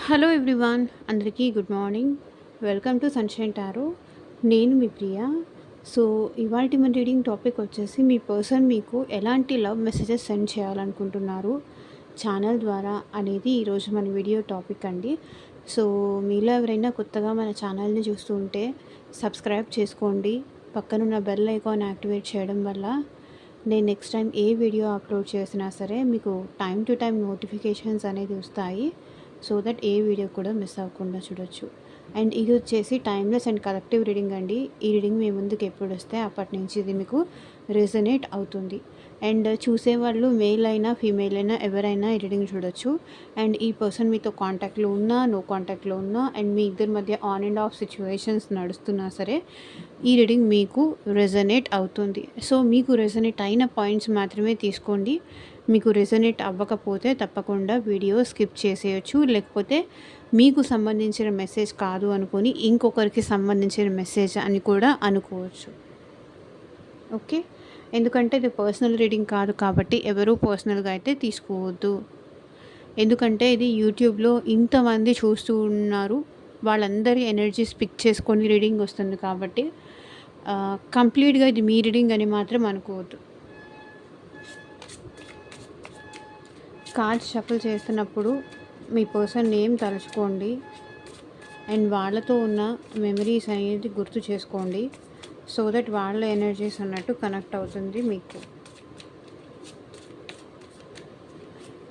Hello everyone, అందరికీ good morning. Welcome to sunshine tarot. నేను మీ ప్రియ. So, ఇవాల్టి మన రీడింగ్ టాపిక్ వచ్చేసి మీ పర్సన్ మీకు ఎలాంటి లవ్ మెసేజెస్ సెండ్ చేయాలనుకుంటున్నారు ఛానల్ ద్వారా అనేది ఈరోజు మన వీడియో టాపిక్ అండి. సో, మీలో ఎవరైనా కొత్తగా మన ఛానల్ని చూస్తూ ఉంటే సబ్స్క్రైబ్ చేసుకోండి. పక్కనున్న బెల్ ఐకాన్ యాక్టివేట్ చేయడం వల్ల నేను నెక్స్ట్ టైం ఏ వీడియో అప్లోడ్ చేసినా సరే మీకు టైం టు టైం నోటిఫికేషన్స్ అనేది వస్తాయి. సో దట్ ఏ వీడియో కూడా మిస్ అవ్వకుండా చూడొచ్చు. అండ్ ఇది వచ్చేసి టైమ్లెస్ అండ్ కలెక్టివ్ రీడింగ్ అండి. ఈ రీడింగ్ మీ ముందుకు ఎప్పుడు వస్తే అప్పటి నుంచి ఇది మీకు రెజనేట్ అవుతుంది. అండ్ చూసేవాళ్ళు మేల్ అయినా ఫీమేల్ అయినా ఎవరైనా ఈ రీడింగ్ చూడొచ్చు. అండ్ ఈ పర్సన్ మీతో కాంటాక్ట్లో ఉన్నా నో కాంటాక్ట్లో ఉన్నా అండ్ మీ ఇద్దరి మధ్య ఆన్ అండ్ ఆఫ్ సిచ్యువేషన్స్ నడుస్తున్నా సరే ఈ రీడింగ్ మీకు రెజనేట్ అవుతుంది. సో మీకు రెజనేట్ అయిన పాయింట్స్ మాత్రమే తీసుకోండి. మీకు రెజనేట్ అవ్వకపోతే తప్పకుండా వీడియో స్కిప్ చేసేయచ్చు. లేకపోతే మీకు సంబంధించిన మెసేజ్ కాదు అనుకొని ఇంకొకరికి సంబంధించిన మెసేజ్ అని కూడా అనుకోవచ్చు. ఓకే, ఎందుకంటే ఇది పర్సనల్ రీడింగ్ కాదు కాబట్టి ఎవరూ పర్సనల్గా అయితే తీసుకోవద్దు. ఎందుకంటే ఇది యూట్యూబ్లో ఇంతమంది చూస్తూ ఉన్నారు, వాళ్ళందరి ఎనర్జీస్ పిక్ చేసుకొని రీడింగ్ వస్తుంది కాబట్టి కంప్లీట్గా ఇది మీ రీడింగ్ అని మాత్రం అనుకోవద్దు. కార్డ్స్ షఫుల్ చేస్తున్నప్పుడు మీ పర్సన్ నేమ్ తలుచుకోండి అండ్ వాళ్ళతో ఉన్న మెమరీస్ అనేది గుర్తు చేసుకోండి. సో దట్ వాళ్ళ ఎనర్జీస్ అన్నట్టు కనెక్ట్ అవుతుంది మీకు.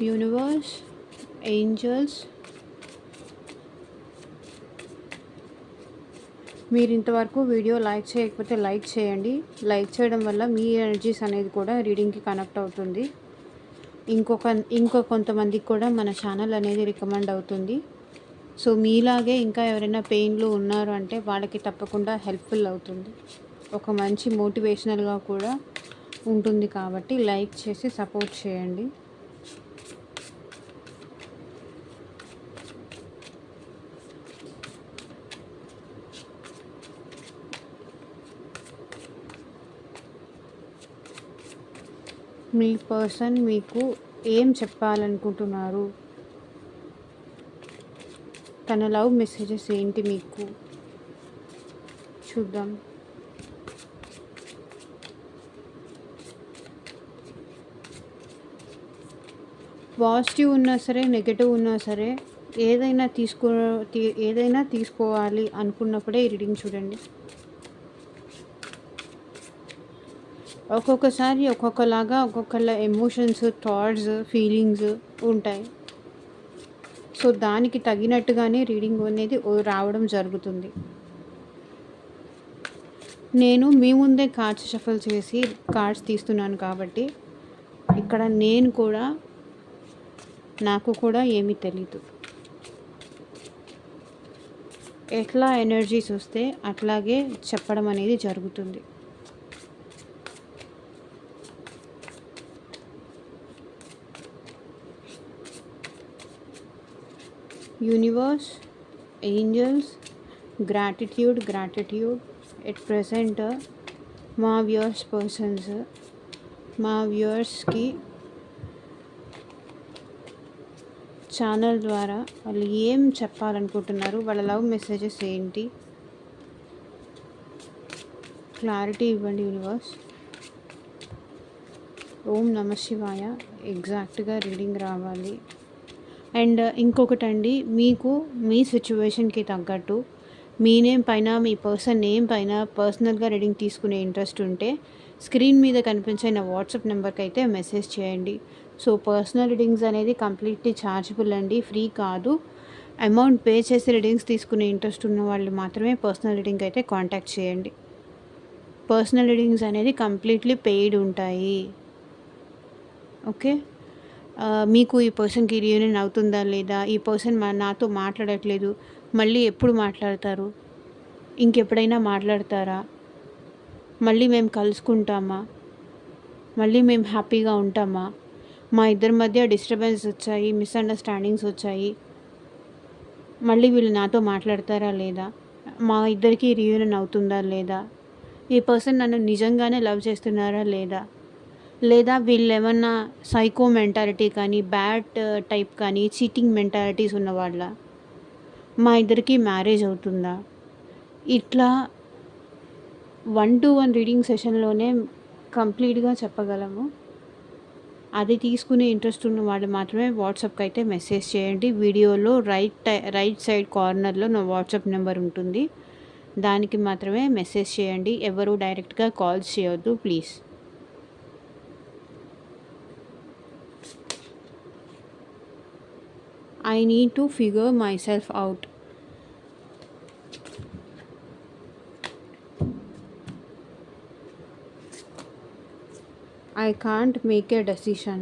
యూనివర్స్, ఏంజల్స్, మీరు ఇంతవరకు వీడియో లైక్ చేయకపోతే లైక్ చేయండి. లైక్ చేయడం వల్ల మీ ఎనర్జీస్ అనేది కూడా రీడింగ్కి కనెక్ట్ అవుతుంది. ఇంకో కొంతమందికి కూడా మన ఛానల్ అనేది రికమెండ్ అవుతుంది. సో మీలాగే ఇంకా ఎవరైనా పెయిన్లో ఉన్నారు అంటే వాళ్ళకి తప్పకుండా హెల్ప్ఫుల్ అవుతుంది. ఒక మంచి మోటివేషనల్గా కూడా ఉంటుంది కాబట్టి లైక్ చేసి సపోర్ట్ చేయండి. మీ పర్సన్ మీకు ఏం చెప్పాలనుకుంటున్నారు? తన లవ్ మెసేజెస్ ఏంటి మీకు? చూద్దాం. పాజిటివ్ ఉన్నా సరే నెగటివ్ ఉన్నా సరే ఏదైనా తీసుకోవాలి అనుకున్నప్పుడే ఈ రీడింగ్ చూడండి. ఒక్కొక్కసారి ఒక్కొక్కలాగా ఒక్కొక్కళ్ళ ఎమోషన్స్, థాట్స్, ఫీలింగ్స్ ఉంటాయి. సో దానికి తగినట్టుగానే రీడింగ్ అనేది రావడం జరుగుతుంది. నేను మీ ముందే కార్డ్స్ షఫల్ చేసి కార్డ్స్ తీస్తున్నాను కాబట్టి ఇక్కడ నాకు కూడా ఏమీ తెలీదు. ఎట్లా ఎనర్జీస్ వస్తే అట్లాగే చెప్పడం అనేది జరుగుతుంది. Universe, angels, gratitude at present మా వ్యూవర్స్కి ఛానల్ ద్వారా వాళ్ళు ఏం చెప్పాలనుకుంటున్నారు, వాళ్ళ లవ్ మెసేజెస్ ఏంటి, క్లారిటీ ఇవ్వండి యూనివర్స్. ఓం నమ శివాయ. ఎగ్జాక్ట్గా రీడింగ్ రావాలి. అండ్ ఇంకొకటండి, మీకు మీ సిచ్యువేషన్కి తగ్గట్టు మీ నేమ్ పైన మీ పర్సన్ నేమ్ పైన పర్సనల్గా రీడింగ్ తీసుకునే ఇంట్రెస్ట్ ఉంటే స్క్రీన్ మీద కనిపించే నా వాట్సాప్ నెంబర్కి అయితే మెసేజ్ చేయండి. సో పర్సనల్ రీడింగ్స్ అనేది కంప్లీట్లీ ఛార్జబుల్ అండి, ఫ్రీ కాదు. అమౌంట్ పే చేసి రీడింగ్స్ తీసుకునే ఇంట్రెస్ట్ ఉన్న వాళ్ళు మాత్రమే పర్సనల్ రీడింగ్ అయితే కాంటాక్ట్ చేయండి. పర్సనల్ రీడింగ్స్ అనేది కంప్లీట్లీ పెయిడ్ ఉంటాయి. ఓకే, మీకు ఈ పర్సన్కి రీయూనియన్ అవుతుందా లేదా, ఈ పర్సన్ నాతో మాట్లాడట్లేదు, మళ్ళీ ఎప్పుడు మాట్లాడతారు, ఇంకెప్పుడైనా మాట్లాడతారా, మళ్ళీ మేము కలుసుకుంటామా, మళ్ళీ మేము హ్యాపీగా ఉంటామా, మా ఇద్దరి మధ్య డిస్టర్బెన్స్ వచ్చాయి, మిస్అండర్స్టాండింగ్స్ వచ్చాయి, మళ్ళీ వీళ్ళు నాతో మాట్లాడతారా లేదా, మా ఇద్దరికి రీయూనియన్ అవుతుందా లేదా, ఈ పర్సన్ నన్ను నిజంగానే లవ్ చేస్తున్నారా లేదా వీళ్ళు ఏమన్నా సైకో మెంటాలిటీ కానీ బ్యాడ్ టైప్ కానీ చీటింగ్ మెంటాలిటీస్ ఉన్నవాళ్ళ, మా ఇద్దరికి మ్యారేజ్ అవుతుందా? ఇట్లా 1-to-1 రీడింగ్ సెషన్‌లోనే కంప్లీట్‌గా చెప్పగలము. అది తీసుకునే ఇంట్రెస్ట్ ఉన్న వాళ్ళు మాత్రమే వాట్సాప్‌కి అయితే మెసేజ్ చేయండి. వీడియోలో రైట్ సైడ్ కార్నర్‌లో నా వాట్సాప్ నెంబర్ ఉంటుంది. దానికి మాత్రమే మెసేజ్ చేయండి. ఎవరు డైరెక్ట్‌గా కాల్స్ చేయొద్దు please. I need to figure my self out. I can't make a decision.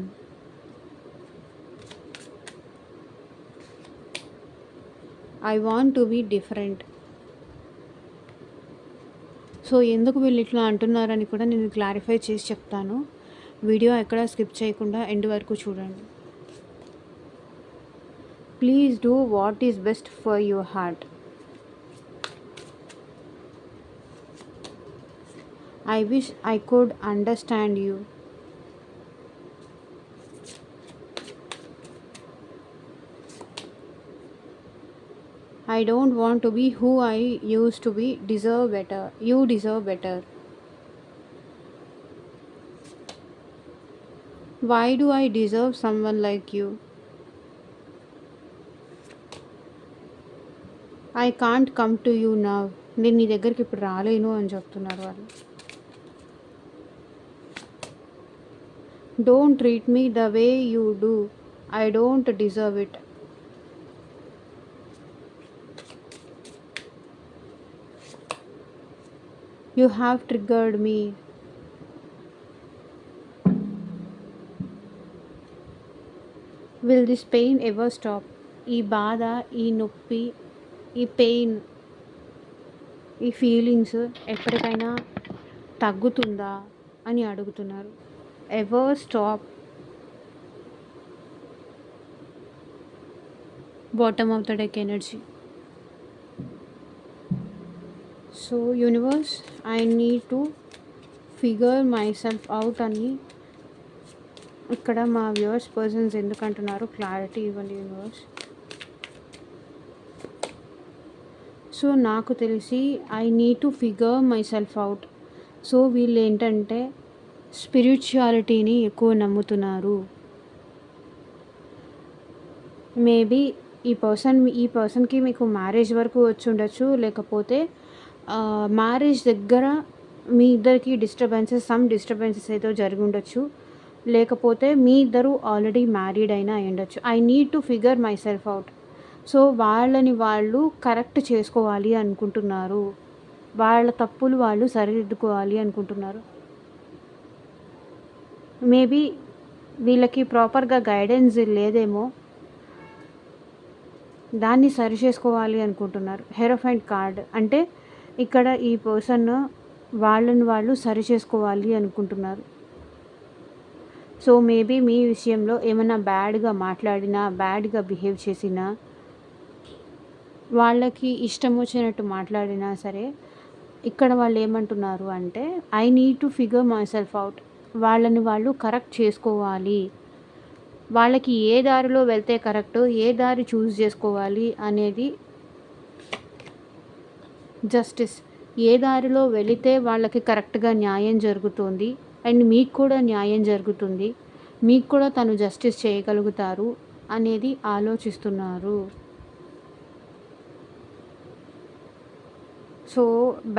I want to be different. So ఎందుకు వీళ్ళు ఇట్లా అంటున్నారని కూడా నేను క్లారిఫై చేసి చెప్తాను. వీడియో ఎక్కడ స్కిప్ చేయకుండా ఎండ్ వరకు చూడండి. Please do what is best for your heart. I wish I could understand you. I don't want to be who I used to be. Deserve better. You deserve better. Why do I deserve someone like you? I can't come to you now. నేను నీ దగ్గరికి ఇప్పుడు రాలేను అని చెప్తున్నారు వాళ్ళు. Don't treat me the way you do. I don't deserve it. You have triggered me. Will this pain ever stop? ఈ బాధ, ఈ నొప్పి, ఈ పెయిన్, ఈ ఫీలింగ్స్ ఎప్పటికైనా తగ్గుతుందా అని అడుగుతున్నారు. Ever stop. Bottom of the deck energy. So universe, I need to figure my self out అని ఇక్కడ మా వ్యూవర్స్ పర్సన్స్ ఎందుకు అంటున్నారు, క్లారిటీ ఇవ్వండి యూనివర్స్. సో నాకు తెలిసి I need to figure my self out. So వీళ్ళు ఏంటంటే స్పిరిచువాలిటీని ఎక్కువ నమ్ముతున్నారు. మేబీ ఈ పర్సన్కి మీకు మ్యారేజ్ వరకు వచ్చి ఉండొచ్చు, లేకపోతే మ్యారేజ్ దగ్గర మీ ఇద్దరికి డిస్టర్బెన్సెస్ ఏదో జరిగి ఉండొచ్చు, లేకపోతే మీ ఇద్దరు ఆల్రెడీ మ్యారీడ్ అయినా అయి ఉండొచ్చు. I need to figure my self out. So వాళ్ళని వాళ్ళు కరెక్ట్ చేసుకోవాలి అనుకుంటున్నారు. వాళ్ళ తప్పులు వాళ్ళు సరిదిద్దుకోవాలి అనుకుంటున్నారు. మేబీ వీళ్ళకి ప్రాపర్గా గైడెన్స్ లేదేమో, దాన్ని సరి చేసుకోవాలి అనుకుంటున్నారు. హెరోఫైండ్ కార్డ్ అంటే ఇక్కడ ఈ పర్సన్ వాళ్ళని వాళ్ళు సరి చేసుకోవాలి అనుకుంటున్నారు. సో మేబీ మీ విషయంలో ఏమైనా బ్యాడ్గా మాట్లాడినా, బ్యాడ్గా బిహేవ్ చేసినా, వాళ్ళకి ఇష్టం వచ్చినట్టు మాట్లాడినా సరే, ఇక్కడ వాళ్ళు ఏమంటున్నారు అంటే I need to figure my self out. వాళ్ళని వాళ్ళు కరెక్ట్ చేసుకోవాలి. వాళ్ళకి ఏ దారిలో వెళ్తే కరెక్ట్, ఏ దారి చూస్ చేసుకోవాలి అనేది జస్టిస్. ఏ దారిలో వెళితే వాళ్ళకి కరెక్ట్గా న్యాయం జరుగుతుంది అండ్ మీకు కూడా న్యాయం జరుగుతుంది, మీకు కూడా తను జస్టిస్ చేయగలుగుతారు అనేది ఆలోచిస్తున్నారు. సో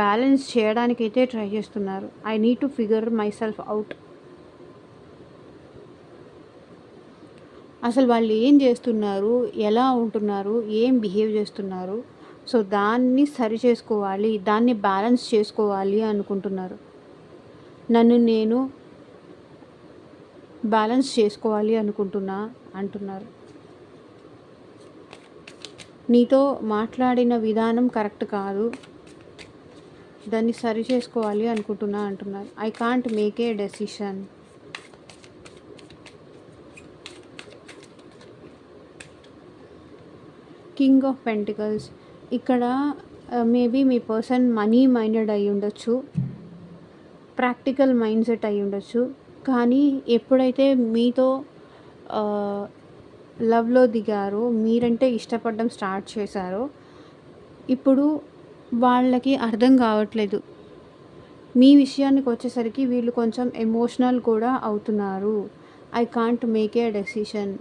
బ్యాలెన్స్ చేయడానికైతే ట్రై చేస్తున్నారు. I need to figure my self out. అసలు వాళ్ళు ఏం చేస్తున్నారు, ఎలా ఉంటున్నారు, ఏం బిహేవ్ చేస్తున్నారు, సో దాన్ని సరి చేసుకోవాలి, దాన్ని బ్యాలెన్స్ చేసుకోవాలి అనుకుంటున్నారు. నన్ను నేను బ్యాలెన్స్ చేసుకోవాలి అంటున్నారు. నీతో మాట్లాడిన విధానం కరెక్ట్ కాదు, దాన్ని సరి చేసుకోవాలి అంటున్నారు. I can't make a decision. King of pentacles. ఇక్కడ మేబీ మీ పర్సన్ మనీ మైండెడ్ అయి ఉండొచ్చు, ప్రాక్టికల్ మైండ్ సెట్ అయి ఉండొచ్చు. కానీ ఎప్పుడైతే మీతో లవ్లో దిగారో, మీరంటే ఇష్టపడడం స్టార్ట్ చేశారో, ఇప్పుడు వాళ్ళకి అర్థం కావట్లేదు. మీ విషయానికి వచ్చేసరికి వీళ్ళు కొంచెం ఎమోషనల్ కూడా అవుతున్నారు. I can't make a decision.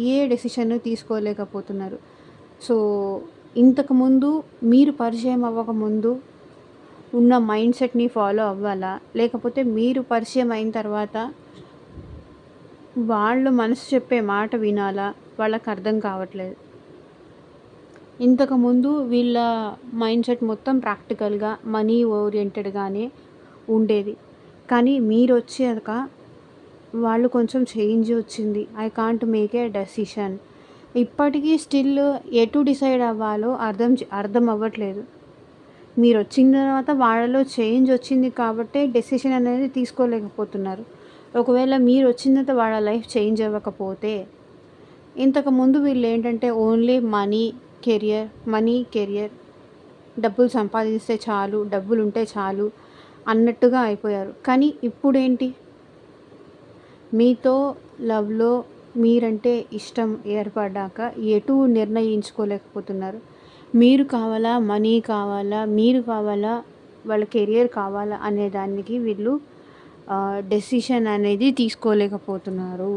A decision తీసుకోలేకపోతున్నారు. సో, ఇంతకుముందు మీరు పరిచయం అవ్వకముందు ఉన్న మైండ్ సెట్‌ని ఫాలో అవ్వాలా? లేకపోతే మీరు పరిచయం అయిన తర్వాత వాళ్ళు మనసు చెప్పే మాట వినాలా? వాళ్ళకి అర్థం కావట్లేదు. ఇంతకుముందు వీళ్ళ మైండ్ సెట్ మొత్తం ప్రాక్టికల్‌గా, మనీ ఓరియెంటెడ్‌గానే ఉండేది. కానీ మీరొచ్చాక వాళ్ళు కొంచెం చేంజ్ వచ్చింది. I can't make a decision. ఇప్పటికీ స్టిల్ ఎటు డిసైడ్ అవ్వాలో అర్థం అవ్వట్లేదు. మీరొచ్చిన తర్వాత వాళ్ళలో చేంజ్ వచ్చింది కాబట్టే డెసిషన్ అనేది తీసుకోలేకపోతున్నారు. ఒకవేళ మీరొచ్చిన తర్వాత వాళ్ళ లైఫ్ చేంజ్ అవ్వకపోతే, ఇంతకుముందు వీళ్ళేంటంటే ఓన్లీ మనీ, కెరియర్, డబ్బులు సంపాదిస్తే చాలు, డబ్బులుంటే చాలు అన్నట్టుగా అయిపోయారు. కానీ ఇప్పుడేంటి? మీతో లవ్‌లో మీరంటే ఇష్టం ఏర్పడ్డాక ఎటూ నిర్ణయించుకోలేకపోతున్నారు. మీరు కావాలా? మనీ కావాలా? మీరు కావాలా? వాళ్ళ కెరియర్ కావాలా? అనే దానికి వీళ్ళు డెసిషన్ అనేది తీసుకోలేకపోతున్నారు.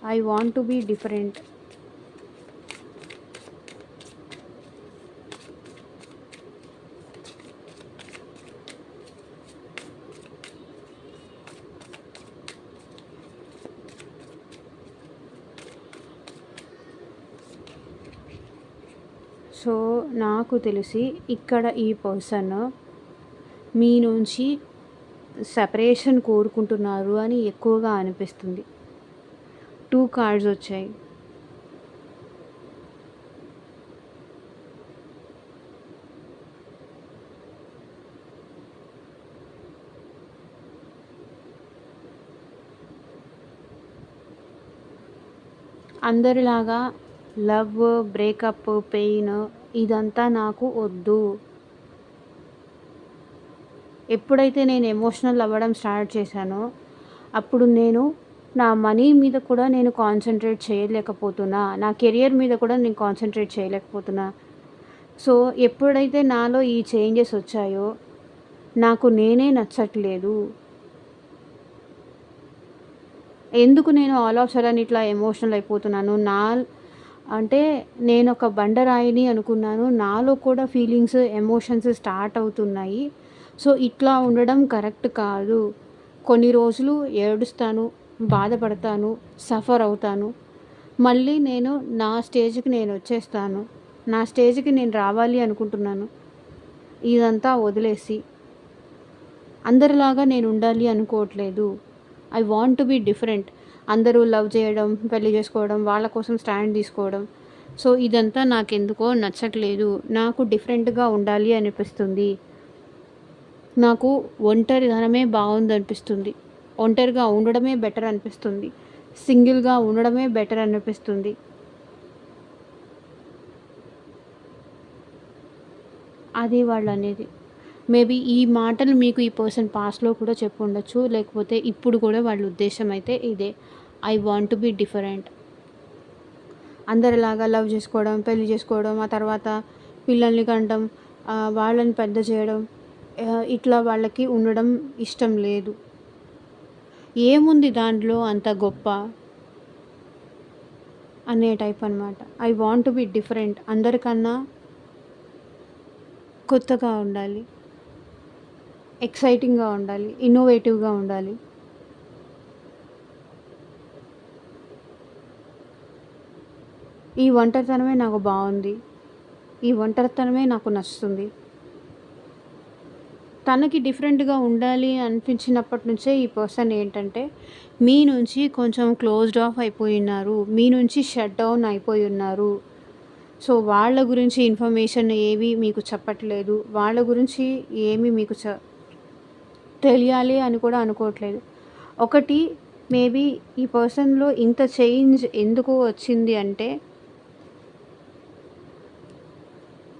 I want to be different. So, నాకు తెలిసి ఇక్కడ ఈ పర్సన్ మీ నుంచి సెపరేషన్ కోరుకుంటున్నారు అని ఎక్కువగా అనిపిస్తుంది. 2 కార్డ్స్ వచ్చాయి. అందరిలాగా లవ్, బ్రేకప్, పెయిన్ ఇదంతా నాకు వద్దు. ఎప్పుడైతే నేను ఎమోషనల్ అవ్వడం స్టార్ట్ చేశానో, అప్పుడు నేను నా మనీ మీద కూడా నేను కాన్సంట్రేట్ చేయలేకపోతున్నా. నా కెరియర్ మీద కూడా నేను కాన్సంట్రేట్ చేయలేకపోతున్నా. సో, ఎప్పుడైతే నాలో ఈ చేంజెస్ వచ్చాయో, నాకు నేనే నచ్చట్లేదు. ఎందుకు నేను ఆల్ ఆఫ్ సడన్ ఇట్లా ఎమోషనల్ అయిపోతున్నాను? అంటే నేనొక బండరాయిని అనుకున్నాను. నాలో కూడా ఫీలింగ్స్, ఎమోషన్స్ స్టార్ట్ అవుతున్నాయి. సో, ఇట్లా ఉండడం కరెక్ట్ కాదు. కొన్ని రోజులు ఏడుస్తాను, బాధపడతాను, సఫర్ అవుతాను. మళ్ళీ నేను నా స్టేజ్‌కి నేనొచ్చేస్తాను. నా స్టేజ్‌కి నేను రావాలి అనుకుంటున్నాను. ఇదంతా వదిలేసి అందరిలాగా నేను ఉండాలి అనుకోవట్లేదు. I want to be different. అందరూ లవ్ చేయడం, పెళ్లి చేసుకోవడం, వాళ్ళ కోసం స్టాండ్ తీసుకోవడం. సో, ఇదంతా నాకెందుకో నచ్చట్లేదు. నాకు డిఫరెంట్‌గా ఉండాలి అనిపిస్తుంది. నాకు ఒంటరితనమే బావుందనిపిస్తుంది. ఒంటరిగా ఉండడమే బెటర్ అనిపిస్తుంది. సింగిల్‌గా ఉండడమే బెటర్ అనిపిస్తుంది. అది వాళ్ళనేది. మేబీ ఈ మాటలు మీకు ఈ పర్సన్ పాస్ట్‌లో కూడా చెప్పుండొచ్చు. లేకపోతే ఇప్పుడు కూడా వాళ్ళ ఉద్దేశ్యం అయితే ఇదే. I want to be different. అందరిలాగా లవ్ చేసుకోవడం, పెళ్లి చేసుకోవడం, ఆ తర్వాత పిల్లల్ని కంటం, వాళ్ళని పెద్ద చేయడం, ఇట్లా వాళ్ళకి ఉండడం ఇష్టం లేదు. ఏముంది దాంట్లో అంత గొప్ప అనే టైప్ అనమాట. I want to be different. అందరికన్నా కొత్తగా ఉండాలి. ఎక్సైటింగ్‌గా ఉండాలి. ఇన్నోవేటివ్‌గా ఉండాలి. ఈ ఒంటరితనమే నాకు బావుంది. ఈ ఒంటరితనమే నాకు నచ్చుతుంది. తనకి డిఫరెంట్‌గా ఉండాలి అనిపించినప్పటి నుంచే ఈ పర్సన్ ఏంటంటే, మీ నుంచి కొంచెం క్లోజ్డ్ ఆఫ్ అయిపోయున్నారు. మీ నుంచి షట్ డౌన్ అయిపోయున్నారు. సో, వాళ్ళ గురించి ఇన్ఫర్మేషన్ ఏవి మీకు చెప్పట్లేదు. వాళ్ళ గురించి ఏమి మీకు తెలియాలి అని కూడా అనుకోవట్లేదు. ఒకటి మేబీ ఈ పర్సన్‌లో ఇంత చేంజ్ ఎందుకు వచ్చింది అంటే,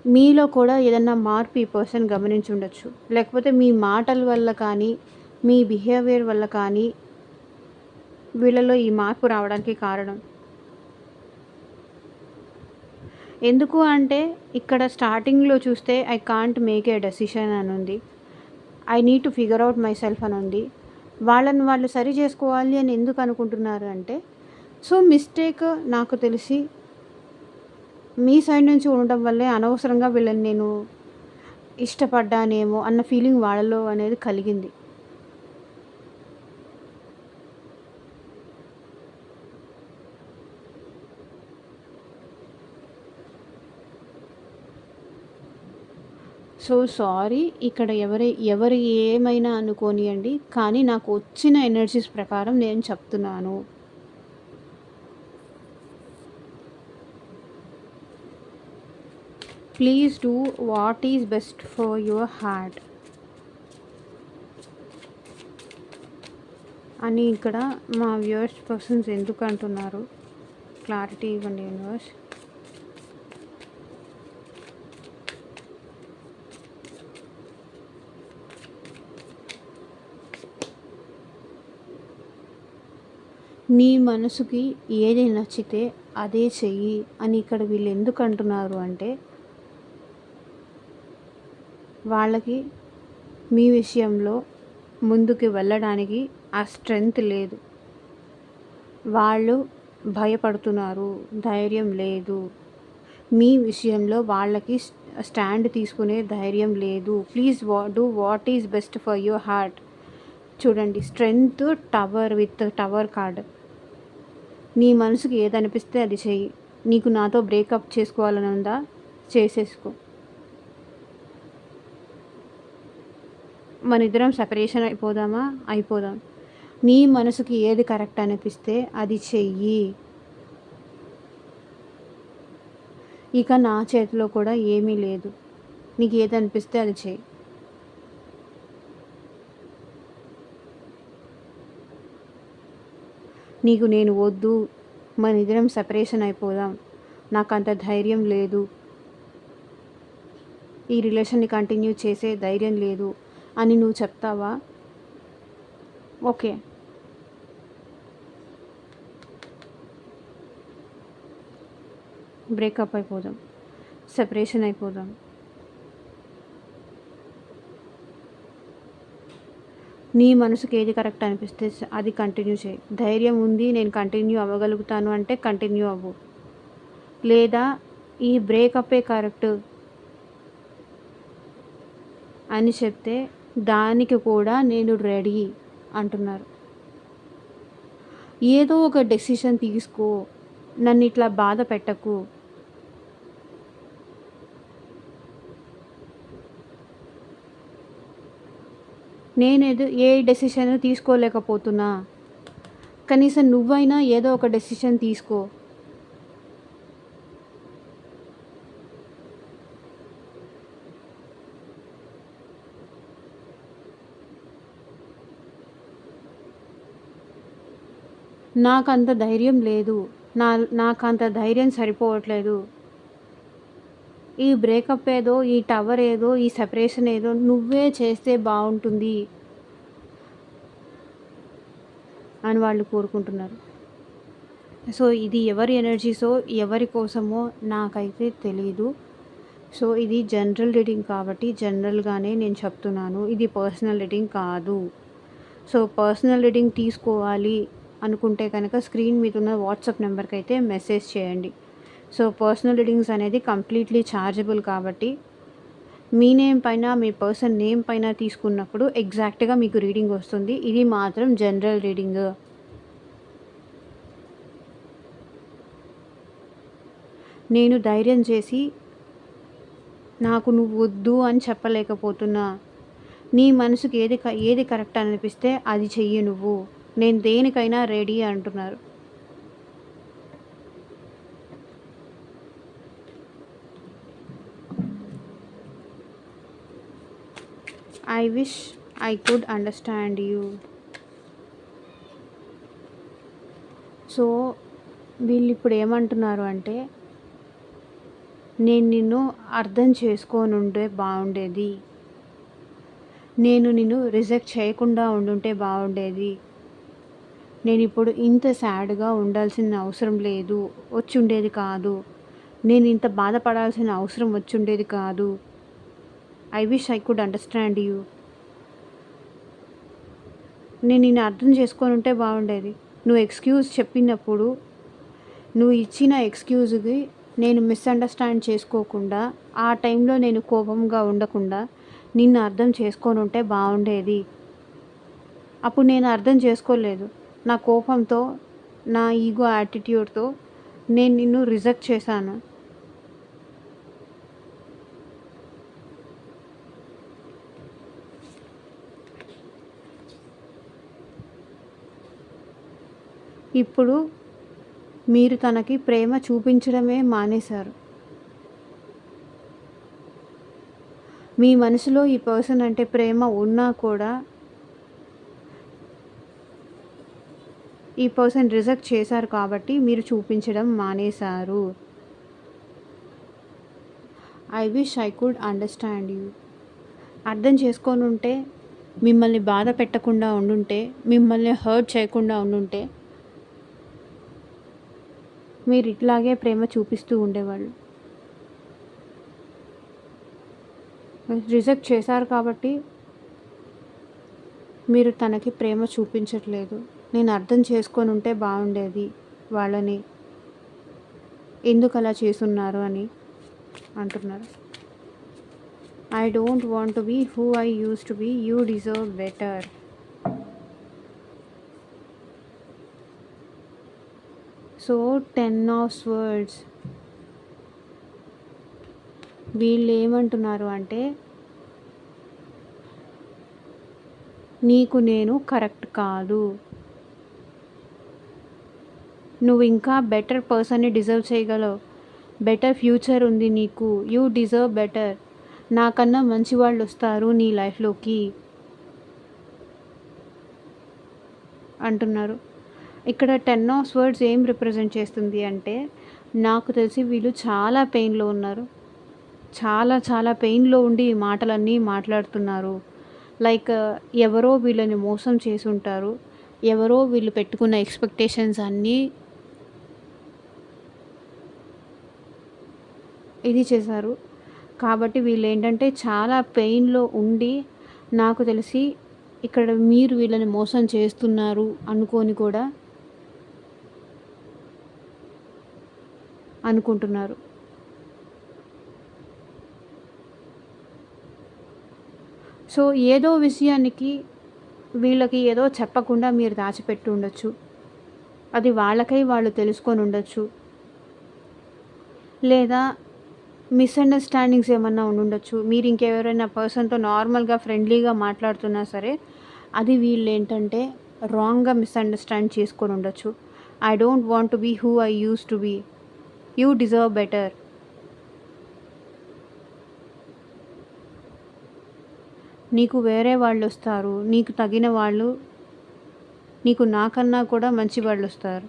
మీలో కూడా ఏదన్నా మార్పు ఈ పర్సన్ గమనించుండొచ్చు. లేకపోతే మీ మాటల వల్ల కానీ, మీ బిహేవియర్ వల్ల కానీ, వీళ్ళలో ఈ మార్పు రావడానికి కారణం. ఎందుకు అంటే ఇక్కడ స్టార్టింగ్‌లో చూస్తే I can't make a decision అని ఉంది. I need to figure out my self అని ఉంది. వాళ్ళని వాళ్ళు సరి చేసుకోవాలి అని ఎందుకు అనుకుంటున్నారు అంటే, సో మిస్టేక్ నాకు తెలిసి మీ సైడ్ నుంచి ఉండడం వల్లే అనవసరంగా వీళ్ళని నేను ఇష్టపడ్డానేమో అన్న ఫీలింగ్ వాళ్ళలో అనేది కలిగింది. సో సారీ, ఇక్కడ ఎవరు ఏమైనా అనుకోనియండి, కానీ నాకు వచ్చిన ఎనర్జీస్ ప్రకారం నేను చెప్తున్నాను. Please do what is best for your heart అని ఇక్కడ మా వ్యూవర్స్ పర్సన్స్ ఎందుకు అంటున్నారు, క్లారిటీ ఇవ్వండి యూనివర్స్. నీ మనసుకి ఏది నచ్చితే అదే చెయ్యి అని ఇక్కడ వీళ్ళు ఎందుకు అంటున్నారు అంటే, వాళ్ళకి మీ విషయంలో ముందుకు వెళ్ళడానికి ఆ స్ట్రెంగ్త్ లేదు. వాళ్ళు భయపడుతున్నారు, ధైర్యం లేదు. మీ విషయంలో వాళ్ళకి స్టాండ్ తీసుకునే ధైర్యం లేదు. Please do what is best for your heart. చూడండి, strength tower with tower card. నీ మనసుకి ఏదనిపిస్తే అది చెయ్యి. నీకు నాతో బ్రేకప్ చేసుకోవాలని ఉందా, చేసేసుకో. మన ఇద్దరం సెపరేషన్ అయిపోదామా, అయిపోదాం. నీ మనసుకి ఏది కరెక్ట్ అనిపిస్తే అది చెయ్యి. ఇక నా చేతిలో కూడా ఏమీ లేదు. నీకు ఏది అనిపిస్తే అది చెయ్యి. నీకు నేను వద్దు, మన ఇద్దరం సెపరేషన్ అయిపోదాం, నాకు అంత ధైర్యం లేదు, ఈ రిలేషన్ని కంటిన్యూ చేసే ధైర్యం లేదు అని నువ్వు చెప్తావా? ఓకే, బ్రేకప్ అయిపోదాం, సెపరేషన్ అయిపోదాం. నీ మనసుకి ఏది కరెక్ట్ అనిపిస్తే అది కంటిన్యూ చేయి. ధైర్యం ఉంది, నేను కంటిన్యూ అవ్వగలుగుతాను అంటే కంటిన్యూ అవ్వు. లేదా ఈ బ్రేకప్పే కరెక్ట్ అని చెప్తే దానికి కూడా నేను రెడీ అంటున్నారు. ఏదో ఒక డెసిషన్ తీసుకో, నన్ను ఇట్లా బాధ పెట్టకు. నేనేదో ఏ డెసిషన్ తీసుకోలేకపోతున్నా, కనీసం నువ్వైనా ఏదో ఒక డెసిషన్ తీసుకో. నాకంత ధైర్యం లేదు, నాకంత ధైర్యం సరిపోవట్లేదు. ఈ బ్రేకప్ ఏదో, ఈ టవర్ ఏదో, ఈ సెపరేషన్ ఏదో నువ్వే చేస్తే బాగుంటుంది అని వాళ్ళు కోరుకుంటున్నారు. సో ఇది ఎవరి ఎనర్జీసో, ఎవరి కోసమో నాకైతే తెలీదు. సో ఇది జనరల్ రీడింగ్ కాబట్టి జనరల్గానే నేను చెప్తున్నాను, ఇది పర్సనల్ రీడింగ్ కాదు. సో పర్సనల్ రీడింగ్ తీసుకోవాలి అనుకుంటే కనుక స్క్రీన్ మీద ఉన్న వాట్సాప్ నెంబర్కి అయితే మెసేజ్ చేయండి. సో పర్సనల్ రీడింగ్స్ అనేది కంప్లీట్లీ ఛార్జబుల్ కాబట్టి మీ నేమ్ పైన, మీ పర్సన్ నేమ్ పైన తీసుకున్నప్పుడు ఎగ్జాక్ట్గా మీకు రీడింగ్ వస్తుంది. ఇది మాత్రం జనరల్ రీడింగ్. నేను ధైర్యం చేసి నాకు నువ్వు వద్దు అని చెప్పలేకపోతున్నా. నీ మనసుకి ఏది కరెక్ట్ అనిపిస్తే అది చెయ్యి నువ్వు, నేను దేనికైనా రెడీ అంటున్నారు. I wish I could understand you. So వీళ్ళు ఇప్పుడు ఏమంటున్నారు అంటే, నేను నిన్ను అర్థం చేసుకోనుంటే బాగుండేది, నేను నిన్ను రిజెక్ట్ చేయకుండా ఉండుంటే బాగుండేది, నేను ఇప్పుడు ఇంత సాడ్గా ఉండాల్సిన అవసరం లేదు, వచ్చి ఉండేది కాదు, నేను ఇంత బాధపడాల్సిన అవసరం వచ్చుండేది కాదు. I wish I could understand you. నేను నిన్ను అర్థం చేసుకొని ఉంటే బాగుండేది. నువ్వు ఎక్స్క్యూజ్ చెప్పినప్పుడు నువ్వు ఇచ్చిన ఎక్స్క్యూజ్కి నేను మిస్అండర్స్టాండ్ చేసుకోకుండా, ఆ టైంలో నేను కోపంగా ఉండకుండా నిన్ను అర్థం చేసుకొని ఉంటే బాగుండేది. అప్పుడు నేను అర్థం చేసుకోలేదు. నా కోపంతో, నా ఈగో యాటిట్యూడ్తో నేను నిన్ను రిజెక్ట్ చేశాను. ఇప్పుడు మీరు తనకి ప్రేమ చూపించడమే మానేశారు. మీ మనసులో ఈ పర్సన్ అంటే ప్రేమ ఉన్నా కూడా ఈ పర్సన్ రిజెక్ట్ చేశారు కాబట్టి మీరు చూపించడం మానేశారు. I wish I could understand you. అర్థం చేసుకొని ఉంటే, మిమ్మల్ని బాధ పెట్టకుండా ఉండుంటే, మిమ్మల్ని హర్ట్ చేయకుండా ఉండుంటే మీరు ఇట్లాగే ప్రేమ చూపిస్తూ ఉండేవాళ్ళు. రిజెక్ట్ చేశారు కాబట్టి మీరు తనకి ప్రేమ చూపించట్లేదు. నేను అర్థం చేసుకొని ఉంటే బాగుండేది వాళ్ళని, ఎందుకు అలా చేసున్నారు అని అంటున్నారు. I don't want to be who I use to be. You deserve better. So 10 of Swords. వీళ్ళు ఏమంటున్నారు అంటే, నీకు నేను కరెక్ట్ కాదు, నువ్వు ఇంకా బెటర్ పర్సన్ని డిజర్వ్ చేయగలవు, బెటర్ ఫ్యూచర్ ఉంది నీకు, యూ డిజర్వ్ బెటర్, నాకన్నా మంచి వాళ్ళు వస్తారు నీ లైఫ్లోకి అంటున్నారు. ఇక్కడ 10 of Swords ఏం రిప్రజెంట్ చేస్తుంది అంటే, నాకు తెలిసి వీళ్ళు చాలా పెయిన్లో ఉన్నారు. చాలా చాలా పెయిన్లో ఉండి ఈ మాటలన్నీ మాట్లాడుతున్నారు. లైక్ ఎవరో వీళ్ళని మోసం చేసి ఉంటారు. ఎవరో వీళ్ళు పెట్టుకున్న ఎక్స్పెక్టేషన్స్ అన్నీ ఇది చేశారు. కాబట్టి వీళ్ళు ఏంటంటే చాలా పెయిన్లో ఉండి, నాకు తెలిసి ఇక్కడ మీరు వీళ్ళని మోసం చేస్తున్నారు అనుకొని కూడా అనుకుంటున్నారు. సో ఏదో విషయానికి వీళ్ళకి ఏదో చెప్పకుండా మీరు దాచిపెట్టి ఉండొచ్చు. అది వాళ్ళకై వాళ్ళు తెలుసుకొని ఉండొచ్చు. లేదా మిస్అండర్స్టాండింగ్స్ ఏమన్నా ఉండుండొచ్చు. మీరు ఇంకెవరైనా పర్సన్తో నార్మల్గా ఫ్రెండ్లీగా మాట్లాడుతున్నా సరే, అది వీళ్ళు ఏంటంటే రాంగ్గా మిస్అండర్స్టాండ్ చేసుకొని ఉండొచ్చు. I don't want to be who I use to be. You deserve better. నీకు వేరే వాళ్ళు వస్తారు, నీకు తగిన వాళ్ళు, నీకు నాకన్నా కూడా మంచి వాళ్ళు వస్తారు.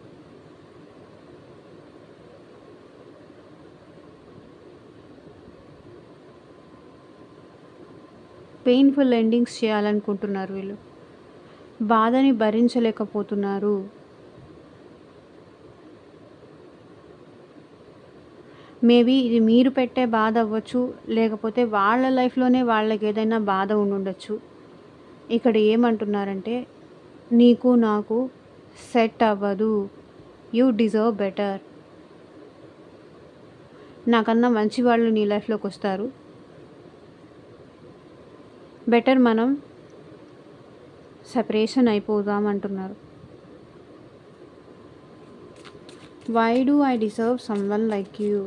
పెయిన్ఫుల్ ఎండింగ్స్ చేయాలనుకుంటున్నారు వీళ్ళు. బాధని భరించలేకపోతున్నారు. మేబీ ఇది మీరు పెట్టే బాధ అవ్వచ్చు, లేకపోతే వాళ్ళ లైఫ్లోనే వాళ్ళకి ఏదైనా బాధ ఉండుండొచ్చు. ఇక్కడ ఏమంటున్నారంటే, నీకు నాకు సెట్ అవ్వదు, యూ డిజర్వ్ బెటర్, నాకన్నా మంచి వాళ్ళు నీ లైఫ్లోకి వస్తారు, బెటర్ మనం సెపరేషన్ అయిపోదాం అంటున్నారు. Why do I deserve someone like you.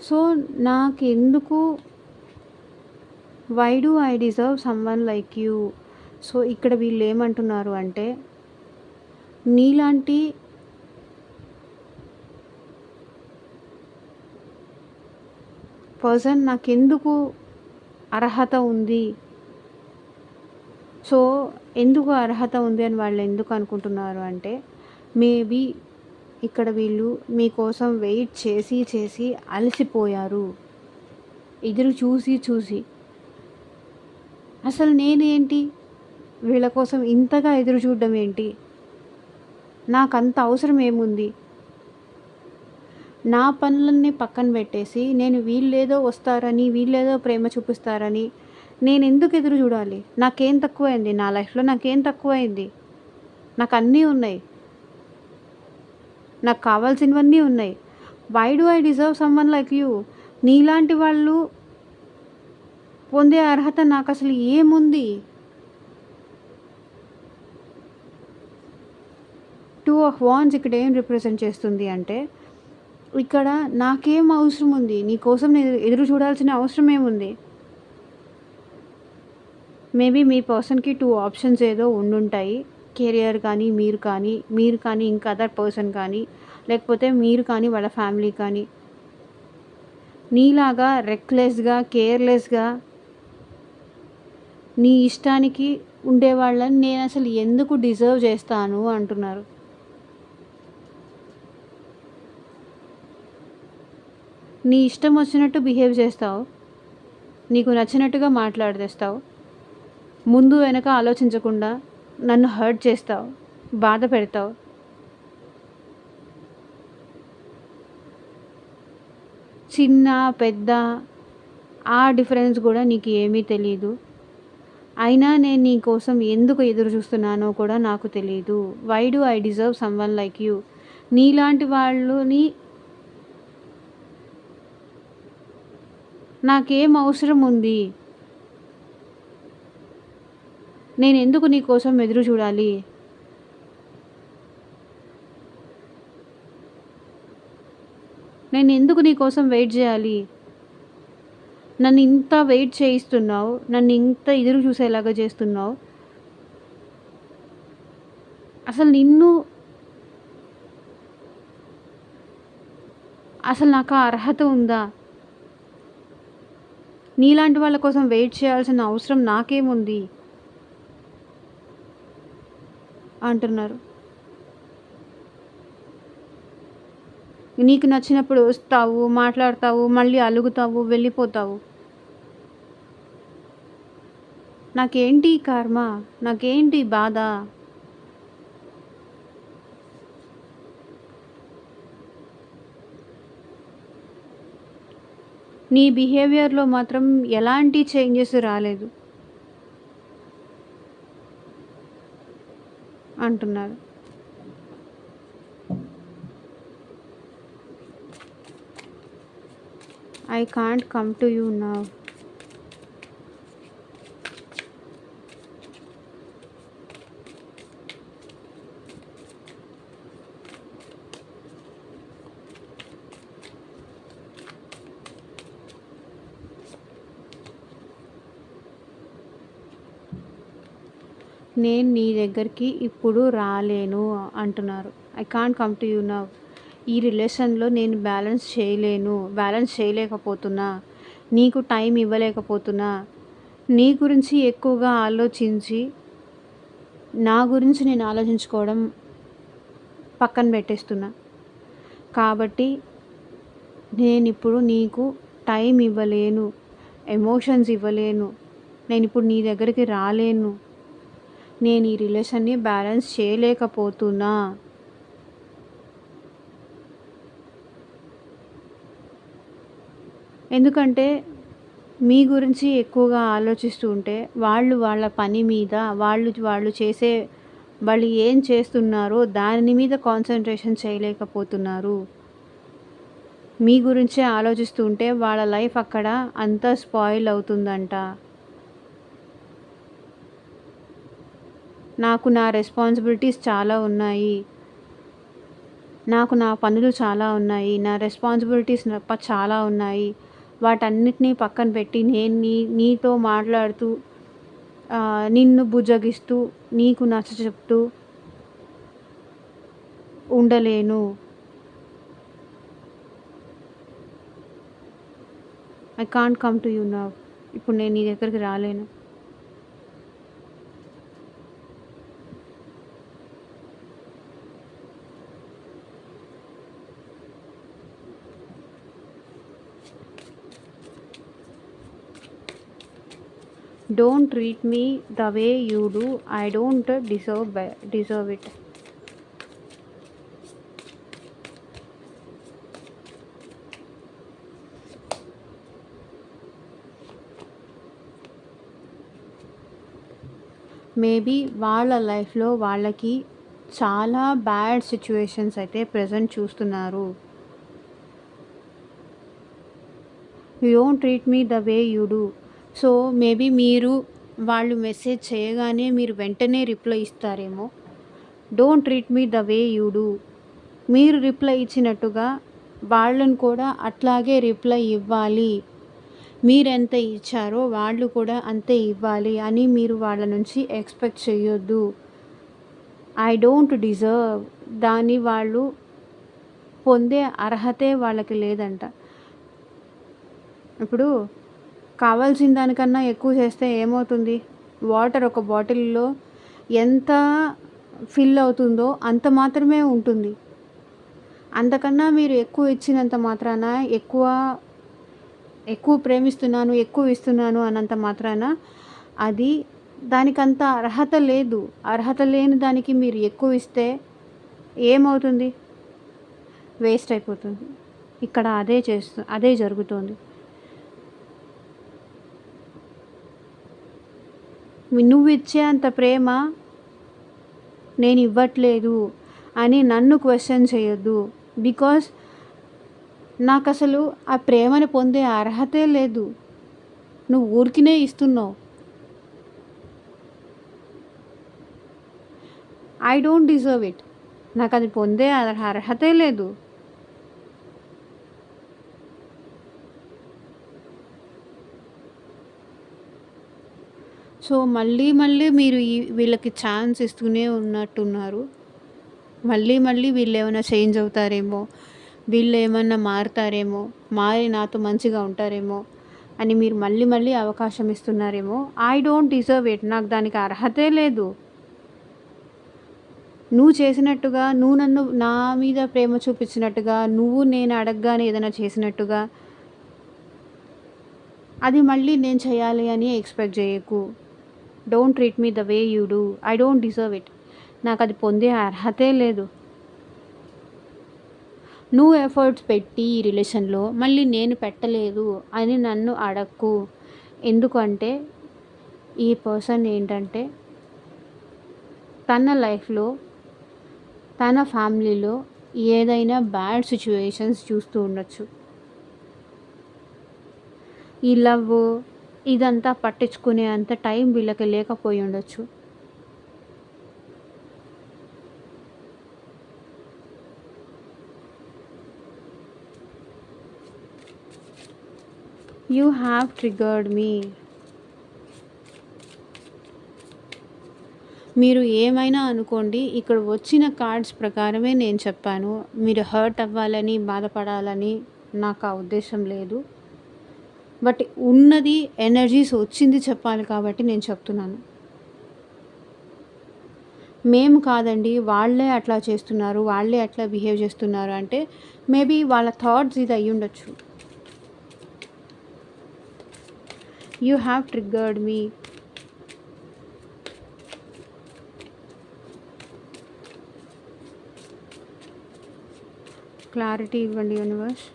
So నాకెందుకు, why do I deserve someone like you. So ఇక్కడ వీళ్ళు ఏమంటున్నారు అంటే, నీలాంటి పర్సన్ నాకెందుకు అర్హత ఉంది. సో ఎందుకు అర్హత ఉంది అని వాళ్ళు ఎందుకు అనుకుంటున్నారు అంటే, మేబీ ఇక్కడ వీళ్ళు మీకోసం వెయిట్ చేసి చేసి అలసిపోయారు. ఎదురు చూసి చూసి. అసలు నేనేంటి? వీళ్ళ కోసం ఇంతగా ఎదురు చూడడం ఏంటి? నాకంత అవసరం ఏముంది? నా పనులన్నీ పక్కన పెట్టేసి నేను వీళ్ళేదో వస్తారని, వీళ్ళేదో ప్రేమ చూపిస్తారని నేనెందుకు ఎదురు చూడాలి? నాకేం తక్కువైంది? నా లైఫ్‌లో నాకేం తక్కువైంది? నాకన్నీ ఉన్నాయి. నాకు కావాల్సినవన్నీ ఉన్నాయి. Why do I deserve someone like you? నీలాంటి వాళ్ళు పొందే అర్హత నాకసలు ఏముంది? 2 ఆఫ్ వాండ్స్ ఇక్కడ ఏం రిప్రజెంట్ చేస్తుంది అంటే, ఇక్కడ నాకేం అవసరం ఉంది? నీ కోసం నేను ఎదురు చూడాల్సిన అవసరం ఏముంది? మేబీ మీ పర్సన్‌కి 2 ఆప్షన్స్ ఏదో ఉండుంటాయి. కెరియర్ కానీ, మీరు కానీ ఇంకా అదర్ పర్సన్ కానీ, లేకపోతే మీరు కానీ, వాళ్ళ ఫ్యామిలీ కానీ. నీలాగా రెక్‌లెస్‌గా, కేర్‌లెస్‌గా నీ ఇష్టానికి ఉండేవాళ్ళని నేనసలు ఎందుకు డిజర్వ్ చేస్తాను అంటున్నారు. నీ ఇష్టం వచ్చినట్టు బిహేవ్ చేస్తావు. నీకు నచ్చినట్టుగా మాట్లాడేస్తావు. ముందు వెనక ఆలోచించకుండా నన్ను హర్ట్ చేస్తావు. బాధ పెడతావు. చిన్న, పెద్ద ఆ డిఫరెన్స్ కూడా నీకు ఏమీ తెలీదు. అయినా నేను నీ కోసం ఎందుకు ఎదురు చూస్తున్నానో కూడా నాకు తెలీదు. Why do I deserve someone like you? నీలాంటి వాళ్ళని నాకేం అవసరం ఉంది? నేనెందుకు నీ కోసం ఎదురు చూడాలి? నేనెందుకు నీ కోసం వెయిట్ చేయాలి? నన్ను ఇంత వెయిట్ చేయిస్తున్నావు. నన్ను ఇంత ఎదురు చూసేలాగా చేస్తున్నావు. అసలు నాకు ఆ అర్హత ఉందా? నీలాంటి వాళ్ళ కోసం వెయిట్ చేయాల్సిన అవసరం నాకేముంది? అంటున్నారు. నీకు నచ్చినప్పుడు వస్తావు, మాట్లాడతావు, మళ్ళీ అలుగుతావు, వెళ్ళిపోతావు. నాకేంటి ఈ కర్మ? నాకేంటి ఈ బాధ? నీ బిహేవియర్‌లో మాత్రం ఎలాంటి చేంజెస్ రాలేదు అంటున్నారు. I can't come to you now. నేను నీ దగ్గరికి ఇప్పుడు రాలేను అంటున్నారు. I can't come to you now. ఈ రిలేషన్‌లో నేను బ్యాలెన్స్ చేయలేకపోతున్నా. నీకు టైం ఇవ్వలేకపోతున్నా. నీ గురించి ఎక్కువగా ఆలోచించి, నా గురించి నేను ఆలోచించుకోవడం పక్కన పెట్టేస్తున్నా. కాబట్టి నేనిప్పుడు నీకు టైం ఇవ్వలేను. ఎమోషన్స్ ఇవ్వలేను. నేనిప్పుడు నీ దగ్గరికి రాలేను. నేను ఈ రిలేషన్‌ని బ్యాలెన్స్ చేయలేకపోతున్నా. ఎందుకంటే మీ గురించి ఎక్కువగా ఆలోచిస్తూ ఉంటే వాళ్ళ పని మీద వాళ్ళు ఏం చేస్తున్నారో దాని మీద కాన్సంట్రేషన్ చేయలేకపోతున్నారు. మీ గురించే ఆలోచిస్తూ ఉంటే వాళ్ళ లైఫ్ అక్కడ అంతా స్పాయిల్ అవుతుందంట. నాకు నా రెస్పాన్సిబిలిటీస్ చాలా ఉన్నాయి. నాకు నా పనులు చాలా ఉన్నాయి. నా రెస్పాన్సిబిలిటీస్ చాలా ఉన్నాయి. వాటన్నిటిని పక్కన పెట్టి నేను నీతో మాట్లాడుతూ, నిన్ను బుజ్జగిస్తూ, నీకు నచ్చచెప్తూ ఉండలేను. I can't come to you now. ఇప్పుడు నేను నీ దగ్గరికి రాలేను. Don't treat me the way you do, I don't deserve it. Maybe వాళ్ళ లైఫ్లో వాళ్ళకి చాలా బ్యాడ్ సిచ్యువేషన్స్ అయితే ప్రజెంట్ చూస్తున్నారు. You don't treat me the way you do. So maybe మీరు వాళ్ళు మెసేజ్ చేయగానే మీరు వెంటనే రిప్లై ఇస్తారేమో. Don't treat me the way you do. మీరు రిప్లై ఇచ్చినట్టుగా వాళ్ళని కూడా అట్లాగే రిప్లై ఇవ్వాలి. మీరెంత ఇచ్చారో వాళ్ళు కూడా అంతే ఇవ్వాలి అని మీరు వాళ్ళ నుంచి ఎక్స్పెక్ట్ చేయొద్దు. ఐ డోంట్ డిజర్వ్, దాన్ని వాళ్ళు పొందే అర్హతే వాళ్ళకి లేదంట. ఇప్పుడు కావాల్సిన దానికన్నా ఎక్కువ చేస్తే ఏమవుతుంది? వాటర్ ఒక బాటిల్లో ఎంత ఫిల్ అవుతుందో అంత మాత్రమే ఉంటుంది. అంతకన్నా మీరు ఎక్కువ ఇచ్చినంత మాత్రాన ఎక్కువ ప్రేమిస్తున్నాను, ఎక్కువ ఇస్తున్నాను అన్నంత మాత్రాన అది దానికంత అర్హత లేదు. అర్హత లేని దానికి మీరు ఎక్కువ ఇస్తే ఏమవుతుంది? వేస్ట్ అయిపోతుంది. ఇక్కడ అదే జరుగుతుంది. నువ్వు ఇచ్చే అంత ప్రేమ నేను ఇవ్వట్లేదు అని నన్ను క్వశ్చన్ చేయొద్దు. బికాస్ నాకు అసలు ఆ ప్రేమను పొందే అర్హతే లేదు. నువ్వు ఊరికినే ఇస్తున్నావు. I don't deserve it. నాకు అది పొందే అర్హతే లేదు. సో మళ్ళీ మీరు వీళ్ళకి ఛాన్స్ ఇస్తూనే ఉన్నట్టున్నారు. మళ్ళీ వీళ్ళు ఏమైనా చేంజ్ అవుతారేమో, వీళ్ళు ఏమన్నా మారుతారేమో, మారి నాతో మంచిగా ఉంటారేమో అని మీరు మళ్ళీ అవకాశం ఇస్తున్నారేమో. I don't deserve it. నాకు దానికి అర్హతే లేదు. నువ్వు చేసినట్టుగా, నువ్వు నన్ను నా మీద ప్రేమ చూపించినట్టుగా, నువ్వు నేను అడగగానే ఏదైనా చేసినట్టుగా అది మళ్ళీ నేను చేయాలి అని ఎక్స్పెక్ట్ చేయకు. Don't treat me the way you do, I don't deserve it. నాకు అది పొందే అర్హతే లేదు. నువ్వు ఎఫర్ట్స్ పెట్టి ఈ రిలేషన్లో మళ్ళీ నేను పెట్టలేదు అని నన్ను అడక్కు. ఎందుకంటే ఈ పర్సన్ ఏంటంటే తన లైఫ్లో తన ఫ్యామిలీలో ఏదైనా బ్యాడ్ సిచ్యువేషన్స్ చూస్తూ ఉండొచ్చు. ఈ లవ్ ఇదంతా పట్టించుకునే అంత టైం వీళ్ళకి లేకపోయి ఉండొచ్చు. యూ హ్యావ్ ట్రిగర్డ్ మీ. మీరు ఏమైనా అనుకోండి, ఇక్కడ వచ్చిన కార్డ్స్ ప్రకారమే నేను చెప్పాను. మీరు హర్ట్ అవ్వాలని, బాధపడాలని నాకు ఆ ఉద్దేశం లేదు. బట్ ఉన్నది ఎనర్జీస్ వచ్చింది చెప్పాలి కాబట్టి నేను చెప్తున్నాను. మేము కాదండి, వాళ్ళే అట్లా చేస్తున్నారు, వాళ్ళే అట్లా బిహేవ్ చేస్తున్నారు అంటే మేబీ వాళ్ళ థాట్స్ ఇది అయ్యి ఉండొచ్చు. You have triggered me. Clarity ఇవ్వండి యూనివర్స్.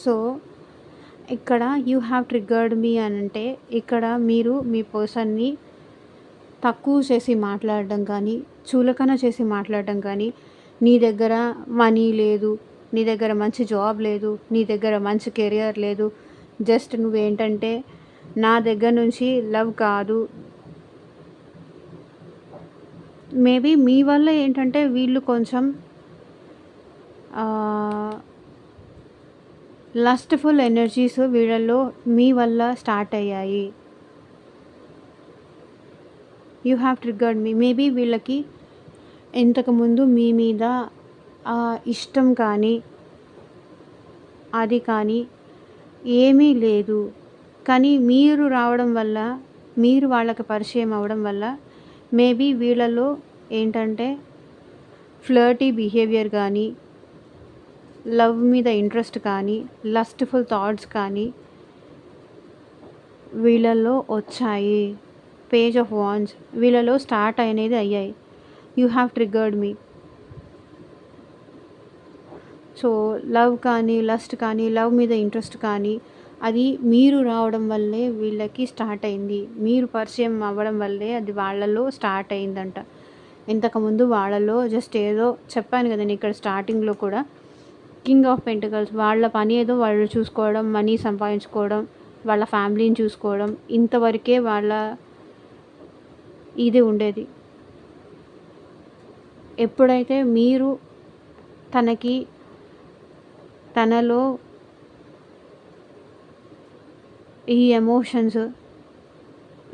సో ఇక్కడ యూ హ్యావ్ ట్రిగ్గర్డ్ మీ అని అంటే ఇక్కడ మీరు మీ పర్సన్ని తక్కువ చేసి మాట్లాడడం కానీ, చులకన చేసి మాట్లాడడం కానీ, నీ దగ్గర మనీ లేదు, నీ దగ్గర మంచి జాబ్ లేదు, నీ దగ్గర మంచి కెరియర్ లేదు, జస్ట్ నువ్వేంటంటే నా దగ్గర నుంచి లవ్ కాదు. మేబీ మీ వల్ల ఏంటంటే వీళ్ళు కొంచెం లస్ట్ఫుల్ ఎనర్జీస్ వీళ్ళల్లో మీ వల్ల స్టార్ట్ అయ్యాయి. You have triggered me. Maybe వీళ్ళకి ఇంతకుముందు మీ మీద ఇష్టం కానీ అది కానీ ఏమీ లేదు. కానీ మీరు రావడం వల్ల, మీరు వాళ్ళకి పరిచయం అవ్వడం వల్ల మేబీ వీళ్ళలో ఏంటంటే ఫ్లర్టీ బిహేవియర్ కానీ, లవ్ మీద ఇంట్రెస్ట్ కానీ, లస్ట్‌ఫుల్ థాట్స్ కానీ వీళ్ళలో వచ్చాయి. పేజ్ ఆఫ్ వాండ్స్ వీళ్ళలో స్టార్ట్ అనేది అయ్యాయి. You have triggered me. So love కానీ, లస్ట్ కానీ, లవ్ మీద ఇంట్రెస్ట్ కానీ అది మీరు రావడం వల్లే వీళ్ళకి స్టార్ట్ అయింది. మీరు పరిచయం అవ్వడం వల్లే అది వాళ్ళలో స్టార్ట్ అయిందంట. ఇంతకుముందు వాళ్ళలో జస్ట్ ఏదో చెప్పాను కదండి ఇక్కడ స్టార్టింగ్లో కూడా, కింగ్ ఆఫ్ పెంటికల్స్ వాళ్ళ పని ఏదో వాళ్ళు చూసుకోవడం, మనీ సంపాదించుకోవడం, వాళ్ళ ఫ్యామిలీని చూసుకోవడం, ఇంతవరకే వాళ్ళ ఇది ఉండేది. ఎప్పుడైతే మీరు తనలో ఈ ఎమోషన్స్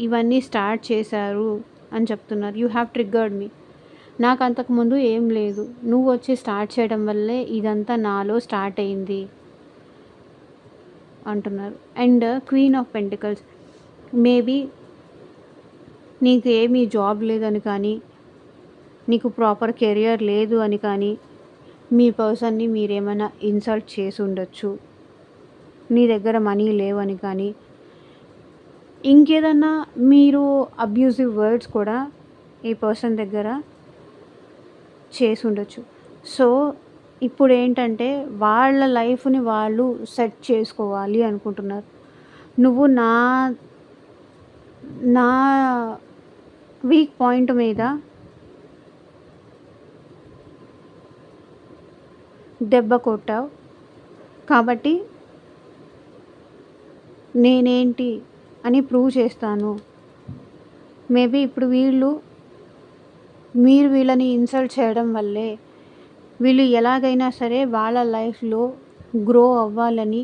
ఇవన్నీ స్టార్ట్ చేశారు అని చెప్తున్నారు. You have triggered me. నాకు అంతకుముందు ఏం లేదు, నువ్వు వచ్చి స్టార్ట్ చేయడం వల్లే ఇదంతా నాలో స్టార్ట్ అయింది అంటున్నారు. And queen of pentacles maybe నీకు ఏమీ జాబ్ లేదని కానీ, నీకు ప్రాపర్ కెరియర్ లేదు అని కానీ, మీ పర్సన్ని మీరేమైనా ఇన్సల్ట్ చేసి ఉండొచ్చు. నీ దగ్గర మనీ లేవని కానీ, ఇంకేదన్నా మీరు అబ్యూజివ్ వర్డ్స్ కూడా ఈ పర్సన్ దగ్గర చేసి ఉండొచ్చు. సో ఇప్పుడు ఏంటంటే వాళ్ళ లైఫ్ని వాళ్ళు సెట్ చేసుకోవాలి అనుకుంటున్నారు. నువ్వు నా వీక్ పాయింట్ మీద దెబ్బ కొట్టావు కాబట్టి నేనేంటి అని ప్రూవ్ చేస్తాను. మేబీ ఇప్పుడు మీరు వీళ్ళని ఇన్సల్ట్ చేయడం వల్లే వీళ్ళు ఎలాగైనా సరే వాళ్ళ లైఫ్లో గ్రో అవ్వాలని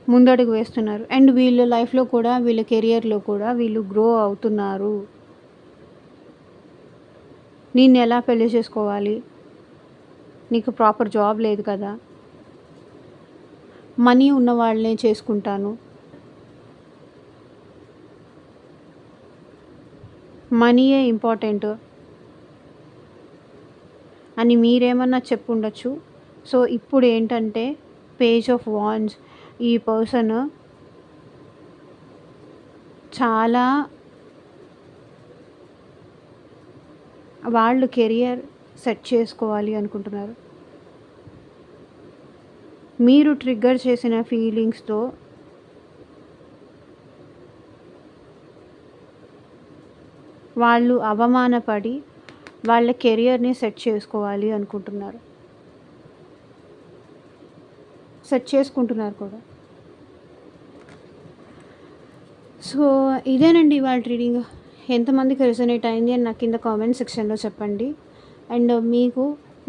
ముందడుగు వేస్తున్నారు. అండ్ వీళ్ళ లైఫ్లో కూడా, వీళ్ళ కెరియర్లో కూడా వీళ్ళు గ్రో అవుతున్నారు. నిన్ను ఎలా పెళ్లి చేసుకోవాలి, నీకు ప్రాపర్ జాబ్ లేదు కదా, మనీ ఉన్న వాళ్ళనే చేసుకుంటాను, మనీయే ఇంపార్టెంట్ అని మీరేమన్నా చెప్పుండొచ్చు. సో ఇప్పుడు ఏంటంటే పేజ్ ఆఫ్ వాండ్స్ ఈ పర్సన్ చాలా వాళ్ళు కెరియర్ సెట్ చేసుకోవాలి అనుకుంటున్నారు. మీరు ట్రిగ్గర్ చేసిన ఫీలింగ్స్తో వాళ్ళు అవమానపడి వాళ్ళ కెరియర్ని సెట్ చేసుకోవాలి అనుకుంటున్నారు. సెట్ చేసుకుంటున్నారు కూడా. సో ఇదేనండి ఇవాళ రీడింగ్. ఎంతమందికి రెసొనేట్ అయింది అని నాకు కింద కామెంట్ సెక్షన్లో చెప్పండి. అండ్ మీకు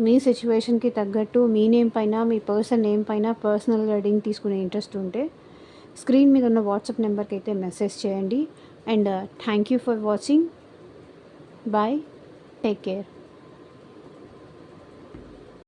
మీ సిచ్యువేషన్కి తగ్గట్టు మీ నేమ్ పైన, మీ పర్సన్ నేమ్ పైన పర్సనల్ రీడింగ్ తీసుకునే ఇంట్రెస్ట్ ఉంటే స్క్రీన్ మీద ఉన్న వాట్సాప్ నెంబర్కి అయితే మెసేజ్ చేయండి. And thank you for watching. Bye, take care.